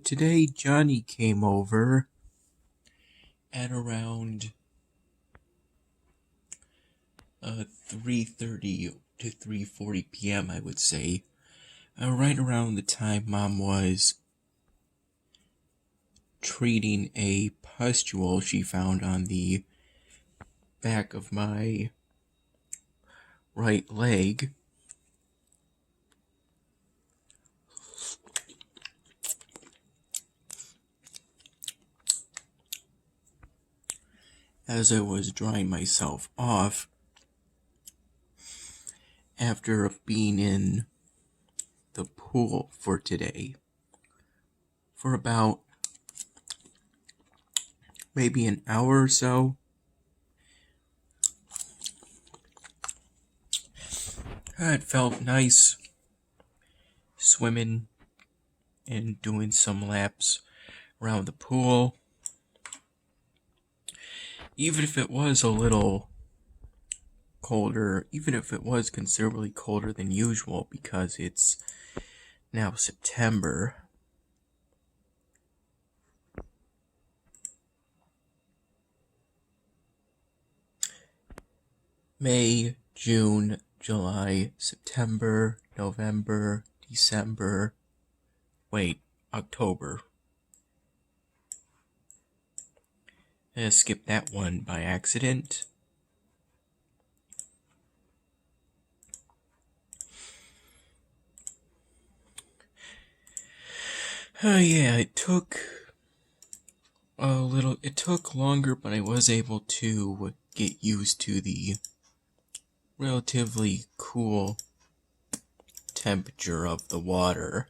Today Johnny came over at around 3:30 to 3:40 p.m., I would say. Right around the time Mom was treating a pustule she found on the back of my right leg. As I was drying myself off after being in the pool for today for about maybe an hour or so. It felt nice swimming and doing some laps around the pool. Even if it was a little colder, even if it was considerably colder than usual, because it's now September. May, June, July, September, November, December. Wait, October. I skipped that one by accident. Yeah, it took longer, but I was able to get used to the relatively cool temperature of the water.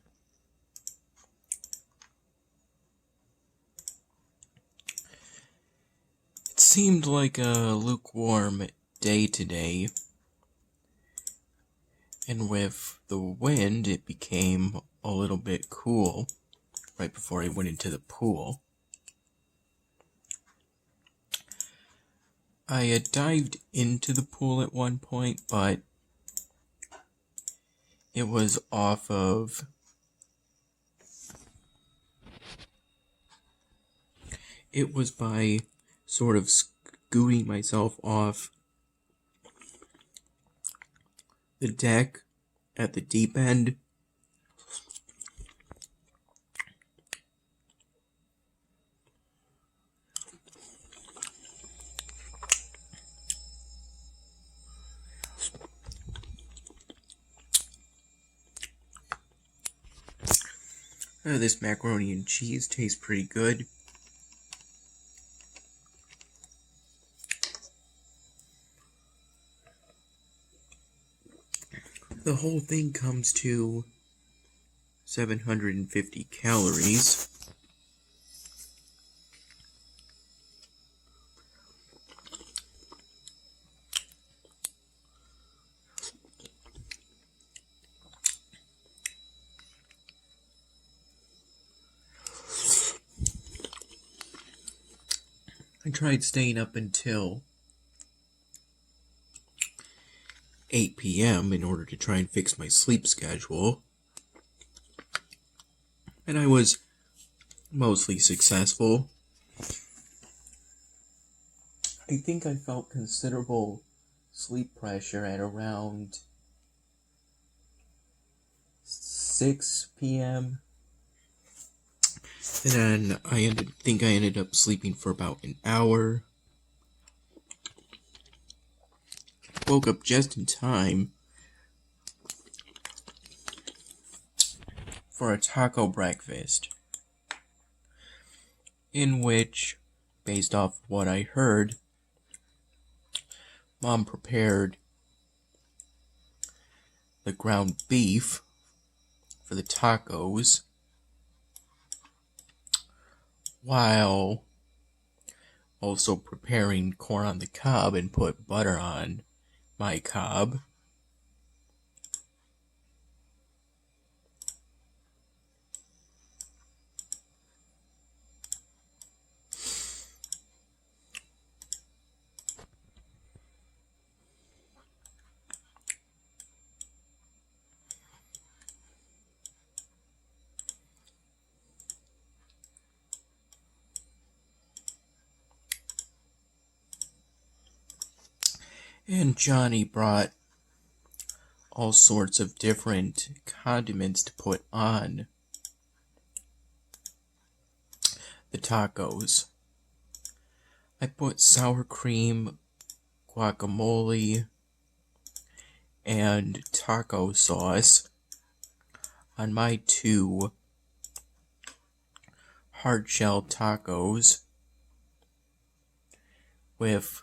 It seemed like a lukewarm day today, and with the wind, it became a little bit cool right before I went into the pool. I had dived into the pool at one point, but it was by sort of scooting myself off the deck at the deep end. This macaroni and cheese tastes pretty good. The whole thing comes to 750 calories. I tried staying up until 8 p.m. in order to try and fix my sleep schedule, and I was mostly successful. I think I felt considerable sleep pressure at around 6 p.m. And then I ended up sleeping for about an hour. Woke up just in time for a taco breakfast, in which, based off what I heard, Mom prepared the ground beef for the tacos, while also preparing corn on the cob and put butter on my cob. And Johnny brought all sorts of different condiments to put on the tacos. I put sour cream, guacamole, and taco sauce on my 2 hard shell tacos with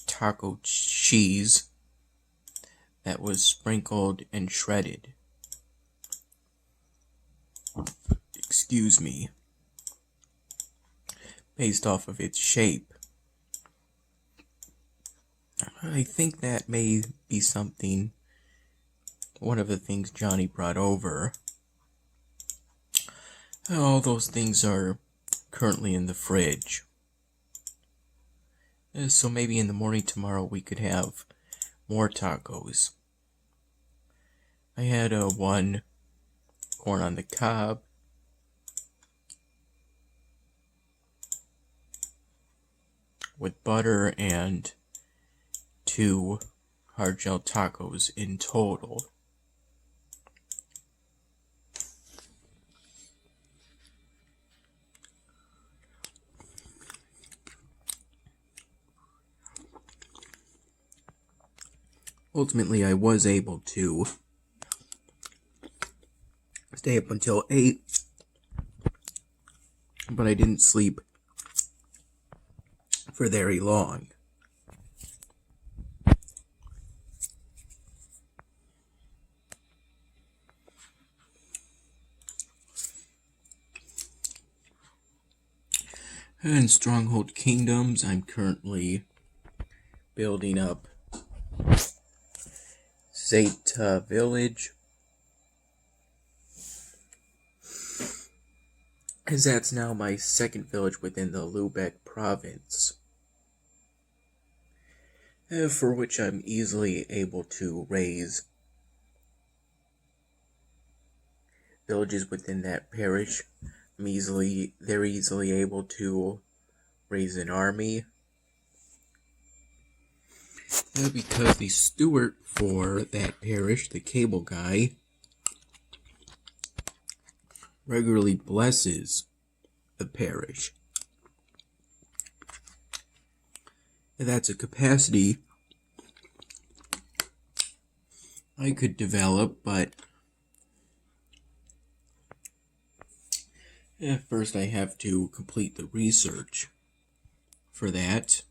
taco cheese that was sprinkled and shredded. Excuse me. Based off of its shape. I think that may be one of the things Johnny brought over. All those things are currently in the fridge. So maybe in the morning tomorrow we could have more tacos. I had 1 corn on the cob, with butter, and 2 hard shell tacos in total. Ultimately, I was able to stay up until 8, but I didn't sleep for very long. In Stronghold Kingdoms, I'm currently building up Zeta Village, as that's now my 2nd village within the Lubeck province, for which I'm easily able to raise villages within that parish. They're easily able to raise an army, because the steward for that parish, the cable guy, regularly blesses the parish. And that's a capacity I could develop, but first I have to complete the research for that.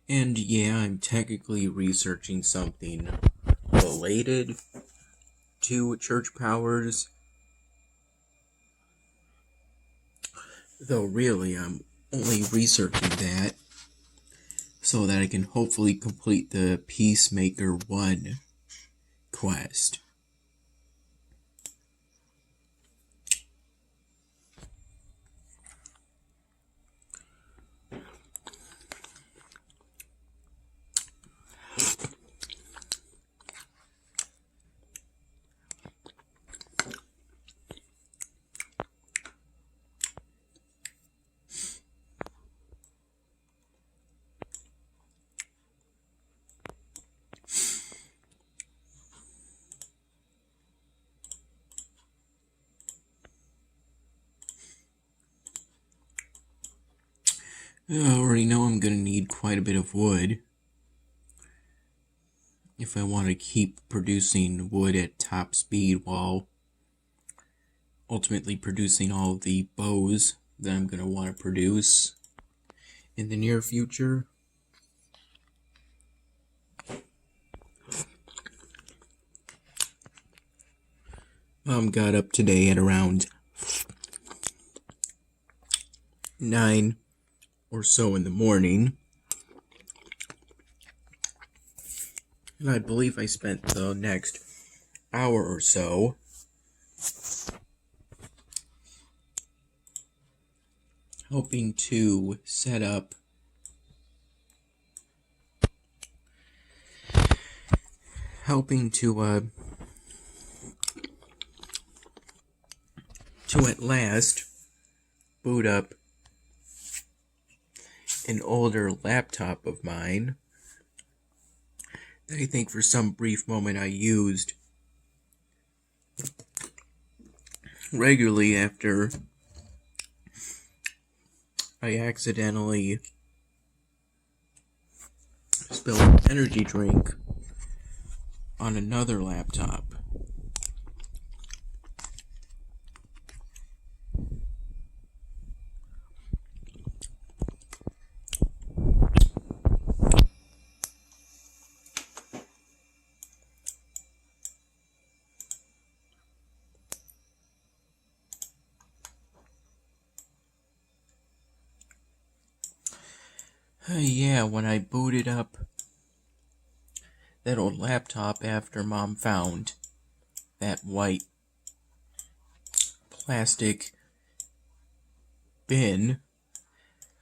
And yeah, I'm technically researching something related to church powers, though really I'm only researching that so that I can hopefully complete the Peacemaker 1 quest. I already know I'm going to need quite a bit of wood if I want to keep producing wood at top speed while ultimately producing all the bows that I'm going to want to produce in the near future. Mom got up today at around 9 or so in the morning, and I believe I spent the next hour or so helping to set up to at last boot up an older laptop of mine I think for some brief moment I used regularly after I accidentally spilled an energy drink on another laptop. Yeah, when I booted up that old laptop after Mom found that white plastic bin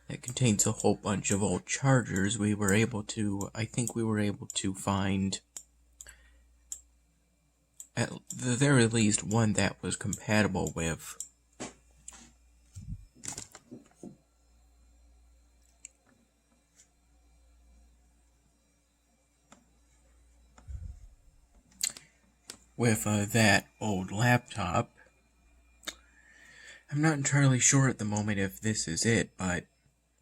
that contains a whole bunch of old chargers, I think we were able to find at the very least one that was compatible with that old laptop. I'm not entirely sure at the moment if this is it, but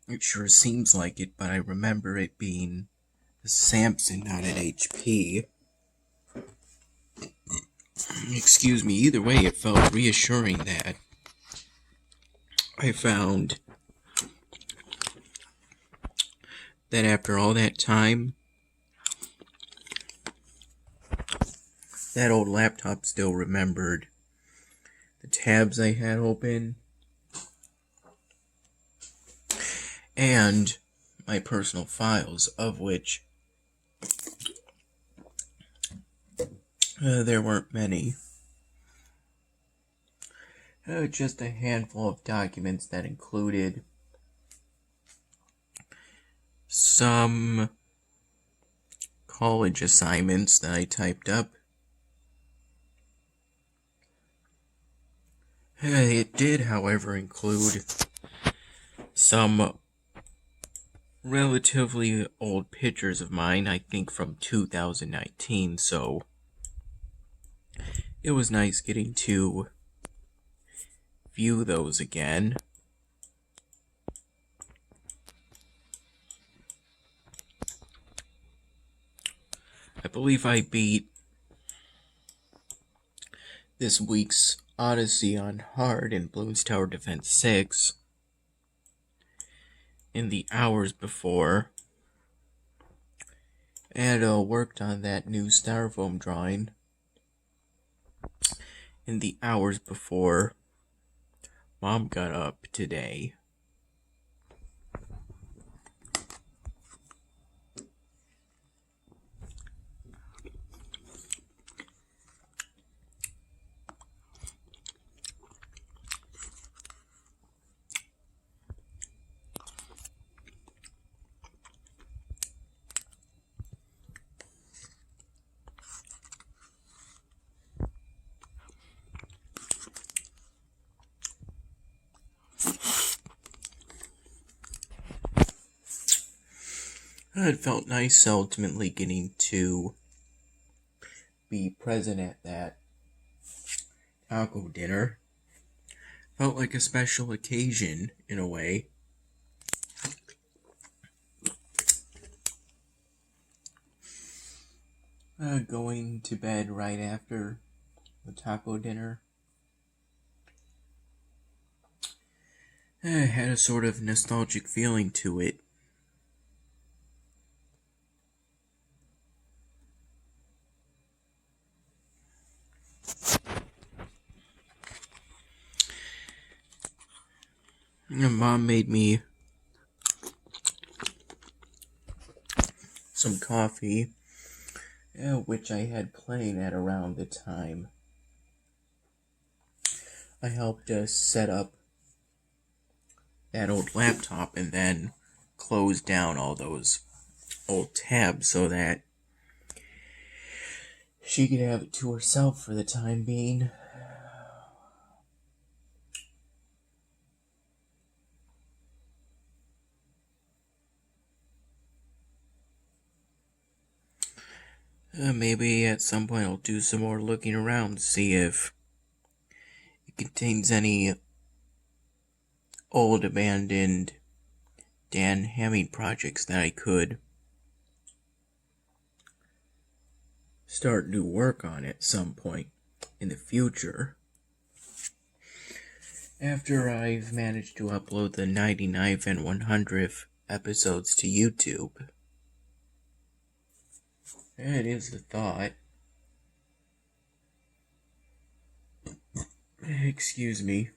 it sure seems like it, but I remember it being the Samsung, not an HP. Excuse me, either way, it felt reassuring that I found that after all that time, that old laptop still remembered the tabs I had open and my personal files, of which there weren't many. Just a handful of documents that included some college assignments that I typed up. It did, however, include some relatively old pictures of mine, I think from 2019, so it was nice getting to view those again. I believe I beat this week's Odyssey on hard in Bloons Tower Defense 6 in the hours before, and worked on that new styrofoam drawing in the hours before Mom got up today. It felt nice ultimately getting to be present at that taco dinner. Felt like a special occasion in a way. Going to bed right after the taco dinner had a sort of nostalgic feeling to it. Mom made me some coffee, which I had playing at around the time I helped set up that old laptop and then close down all those old tabs so that she could have it to herself for the time being. Maybe at some point I'll do some more looking around to see if it contains any old abandoned Dan Hamming projects that I could start new work on at some point in the future. After I've managed to upload the 99th and 100th episodes to YouTube. That is the thought. Excuse me.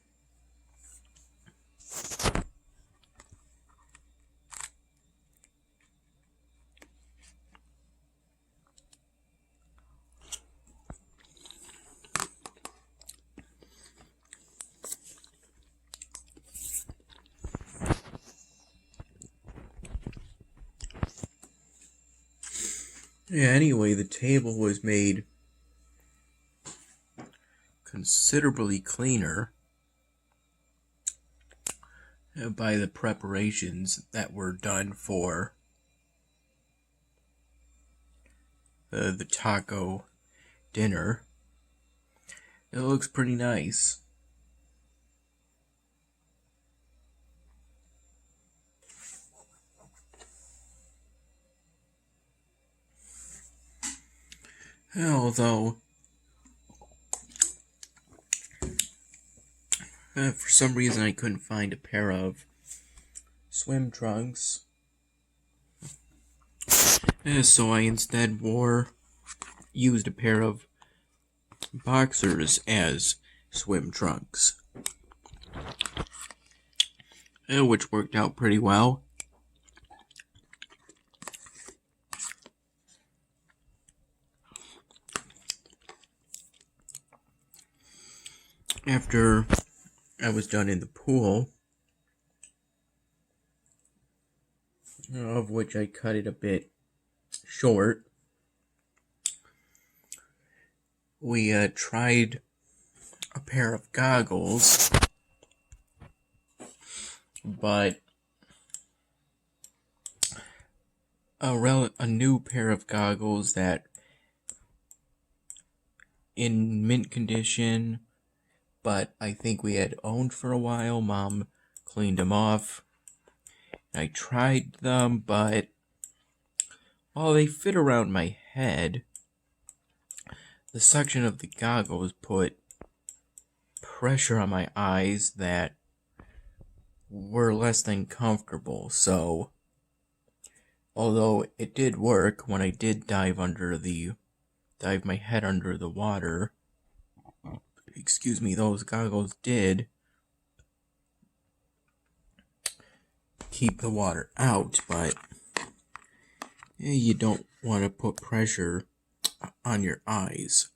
Yeah, anyway, the table was made considerably cleaner by the preparations that were done for the taco dinner. It looks pretty nice. Although, for some reason I couldn't find a pair of swim trunks. So I instead used a pair of boxers as swim trunks. Which worked out pretty well. After I was done in the pool, of which I cut it a bit short, we tried a pair of goggles, but a new pair of goggles that in mint condition, but I think we had owned for a while. Mom cleaned them off. I tried them, but while they fit around my head, the section of the goggles put pressure on my eyes that were less than comfortable. So, although it did work when I did dive my head under the water, those goggles did keep the water out, but you don't want to put pressure on your eyes.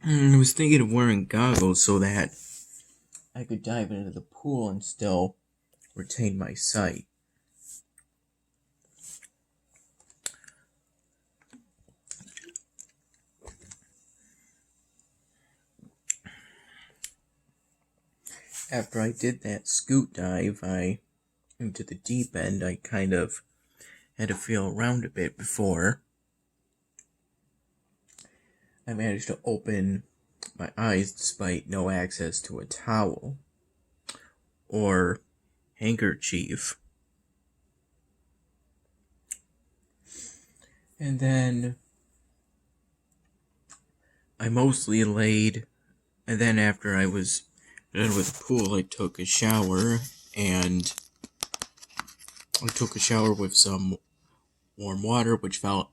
I was thinking of wearing goggles so that I could dive into the pool and still retain my sight. After I did that scoot dive into the deep end, I kind of had to feel around a bit before I managed to open my eyes despite no access to a towel or handkerchief. And then I mostly laid, and then after I was done with the pool, I took a shower, and I took a shower with some warm water, which felt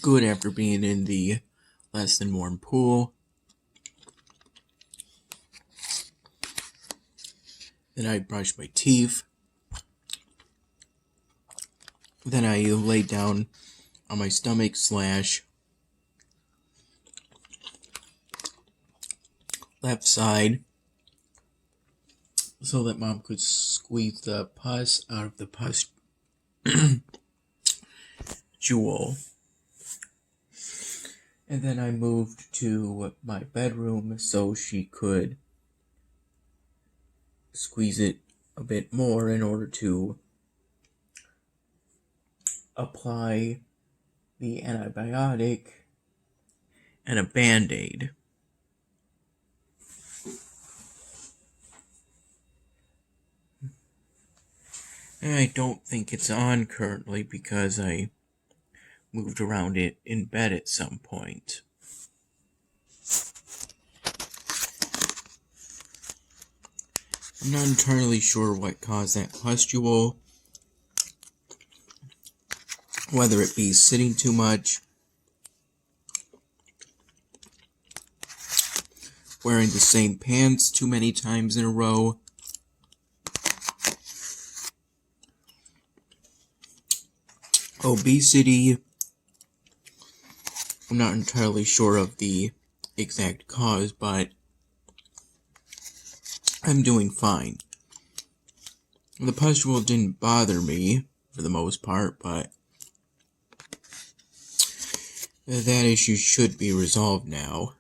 good after being in the less than warm pool. Then I brushed my teeth. Then I laid down on my stomach / left side so that Mom could squeeze the pus out of the pus jewel. And then I moved to my bedroom so she could squeeze it a bit more in order to apply the antibiotic and a Band-Aid. And I don't think it's on currently because I moved around it in bed at some point. I'm not entirely sure what caused that pustule, whether it be sitting too much, wearing the same pants too many times in a row, obesity. I'm not entirely sure of the exact cause, but I'm doing fine. The pustule didn't bother me for the most part, but that issue should be resolved now.